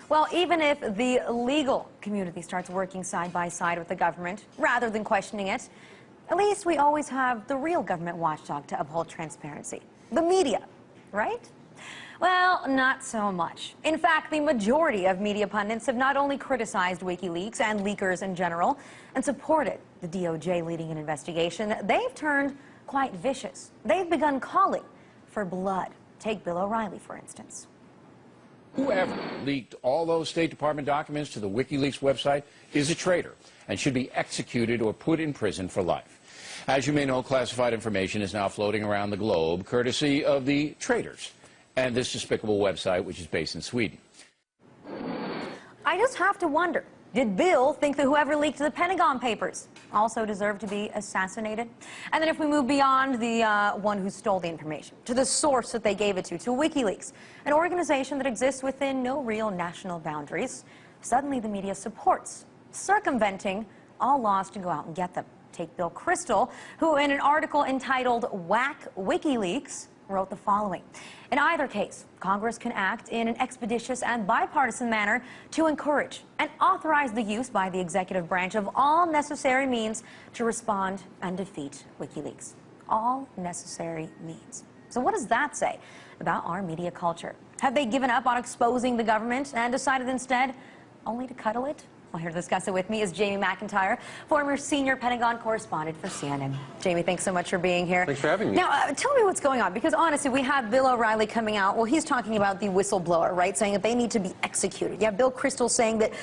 Well, even if the legal community starts working side by side with the government, rather than questioning it, at least we always have the real government watchdog to uphold transparency. The media, right? Well, not so much. In fact, the majority of media pundits have not only criticized WikiLeaks and leakers in general and supported the DOJ leading an investigation, they've turned quite vicious. They've begun calling for blood. Take Bill O'Reilly, for instance. Whoever leaked all those State Department documents to the WikiLeaks website is a traitor and should be executed or put in prison for life. As you may know, classified information is now floating around the globe, courtesy of the traitors and this despicable website, which is based in Sweden. I just have to wonder, did Bill think that whoever leaked the Pentagon Papers also deserved to be assassinated? And then if we move beyond the one who stole the information, to the source that they gave it to WikiLeaks, an organization that exists within no real national boundaries, suddenly the media supports circumventing all laws to go out and get them. Take Bill Kristol, who in an article entitled Whack WikiLeaks, wrote the following. In either case, Congress can act in an expeditious and bipartisan manner to encourage and authorize the use by the executive branch of all necessary means to respond and defeat WikiLeaks. All necessary means. So what does that say about our media culture? Have they given up on exposing the government and decided instead only to cuddle it? Well, here to discuss it with me is Jamie McIntyre, former senior Pentagon correspondent for CNN. Jamie, thanks so much for being here. Thanks for having me. Now, tell me what's going on, because honestly, we have Bill O'Reilly coming out. Well, he's talking about the whistleblower, right, saying that they need to be executed. You have Bill Kristol saying that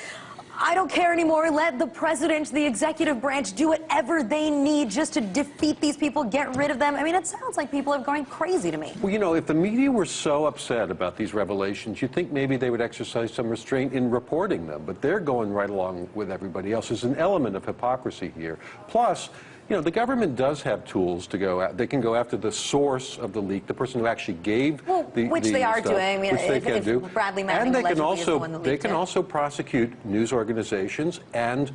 I don't care anymore. Let the president, the executive branch, do whatever they need just to defeat these people, get rid of them. I mean, it sounds like people are going crazy to me. Well, you know, if the media were so upset about these revelations, you'd think maybe they would exercise some restraint in reporting them. But they're going right along with everybody else. There's an element of hypocrisy here. Plus, you know, the government does have tools to go at. They can go after the source of the leak, the person who actually gave which they are stuff, doing. I mean, which they can do. Bradley Manning and they can is the one that they can also prosecute news organizations and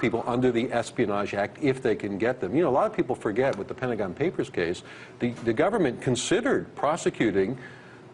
people under the Espionage Act if they can get them. You know, a lot of people forget with the Pentagon Papers case, the government considered prosecuting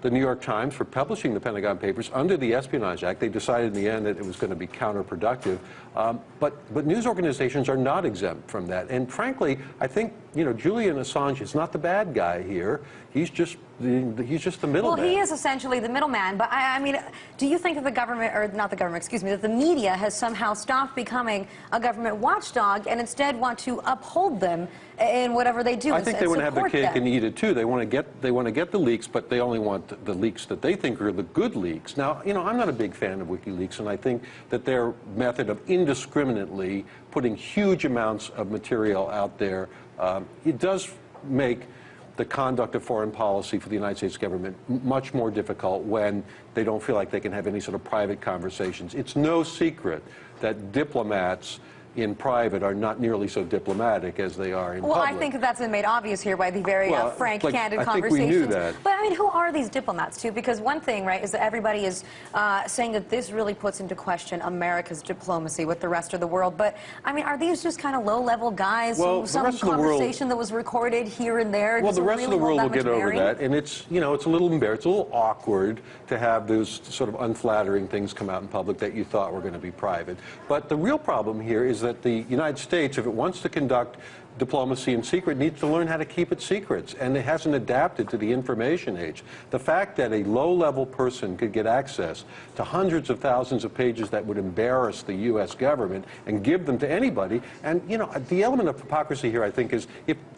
the New York Times for publishing the Pentagon Papers under the Espionage Act. They decided in the end that it was going to be counterproductive. But news organizations are not exempt from that. And frankly, I think, you know, Julian Assange is not the bad guy here. He's just the middleman. Well, he is essentially the middleman. But I mean, do you think that the government, or not the government, excuse me, that the media has somehow stopped becoming a government watchdog and instead want to uphold them in whatever they do? I think they want to have their cake and eat it too. They want to get the leaks, but they only want the leaks that they think are the good leaks. Now, you know, I'm not a big fan of WikiLeaks, and I think that their method of indiscriminately putting huge amounts of material out there, it does make the conduct of foreign policy for the United States government much more difficult when they don't feel like they can have any sort of private conversations. It's no secret that diplomats in private are not nearly so diplomatic as they are in public. Well, I think that's been made obvious here by the very frank, candid conversations. I think we knew that. But I mean, who are these diplomats too? Because one thing, right, is that everybody is saying that this really puts into question America's diplomacy with the rest of the world. But I mean, are these just kind of low-level guys who some conversation that was recorded here and there? Well, the rest of the world will get over that, and it's, you know, it's a little embarrassing, it's a little awkward to have those sort of unflattering things come out in public that you thought were going to be private. But the real problem here is that the United States, if it wants to conduct diplomacy in secret, needs to learn how to keep its secrets, and it hasn't adapted to the information age. The fact that a low-level person could get access to hundreds of thousands of pages that would embarrass the U.S. government and give them to anybody, and, you know, the element of hypocrisy here, I think, is,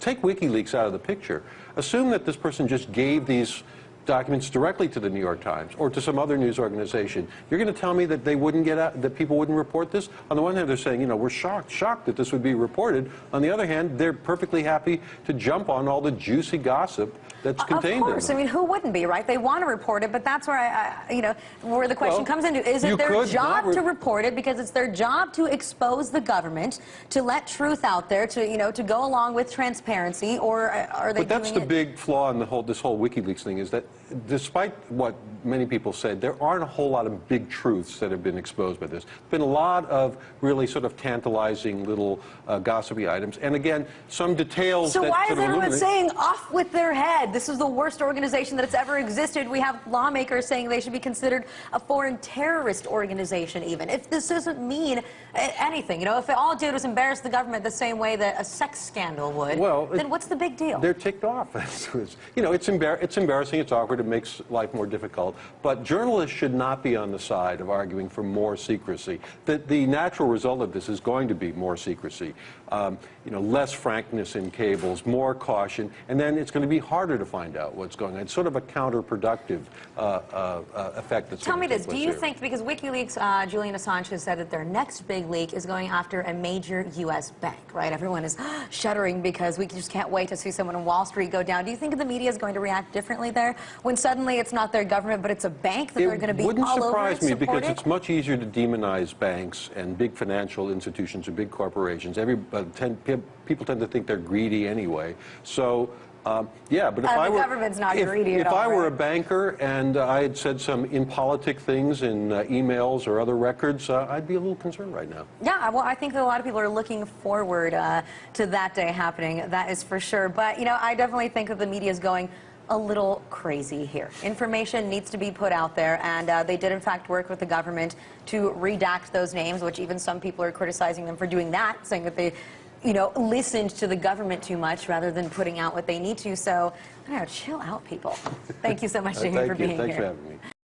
take WikiLeaks out of the picture. Assume that this person just gave these documents directly to the New York Times or to some other news organization. You're going to tell me that they wouldn't get out, that people wouldn't report this? On the one hand, they're saying, you know, we're shocked that this would be reported. On the other hand, they're perfectly happy to jump on all the juicy gossip that's contained in them. Of course. I mean, who wouldn't be, right? They want to report it, but that's where you know, where the question comes into. Is it their job to report it because it's their job to expose the government, to let truth out there, to, you know, to go along with transparency, or are they? But that's the big flaw in this whole WikiLeaks thing, is that despite what many people said, there aren't a whole lot of big truths that have been exposed by this. There's been a lot of really sort of tantalizing little gossipy items, and again, some details. So that why sort is of everyone illuminate- saying off with their head? This is the worst organization that's ever existed. We have lawmakers saying they should be considered a foreign terrorist organization even. If this doesn't mean anything, you know, if all it did was embarrass the government the same way that a sex scandal would, well, then what's the big deal? They're ticked off. You know, it's embarrassing, it's awkward, it makes life more difficult, but journalists should not be on the side of arguing for more secrecy. The natural result of this is going to be more secrecy, you know, less frankness in cables, more caution, and then it's going to be harder to find out what's going on. It's sort of a counterproductive effect that's Tell me going to this, take place do you here. think, because WikiLeaks, Julian Assange has said that their next big leak is going after a major U.S. bank, right? Everyone is shuddering because we just can't wait to see someone on Wall Street go down. Do you think the media is going to react differently there when suddenly it's not their government, but it's a bank that they're going to be all over It wouldn't surprise me supporting? because it's much easier to demonize banks and big financial institutions or big corporations. People tend to think they're greedy anyway. So, yeah, but if I were, government's not greedy if at all, I were right? a banker and I had said some impolitic things in emails or other records, I'd be a little concerned right now. Yeah, well, I think that a lot of people are looking forward to that day happening. That is for sure. But, you know, I definitely think that the media is going a little crazy here. Information needs to be put out there, and they did, in fact, work with the government to redact those names, which even some people are criticizing them for doing that, saying that they, you know, listened to the government too much rather than putting out what they need to. So, I don't know, chill out, people. Thank you so much, Jamie, for being here. Thanks for having me.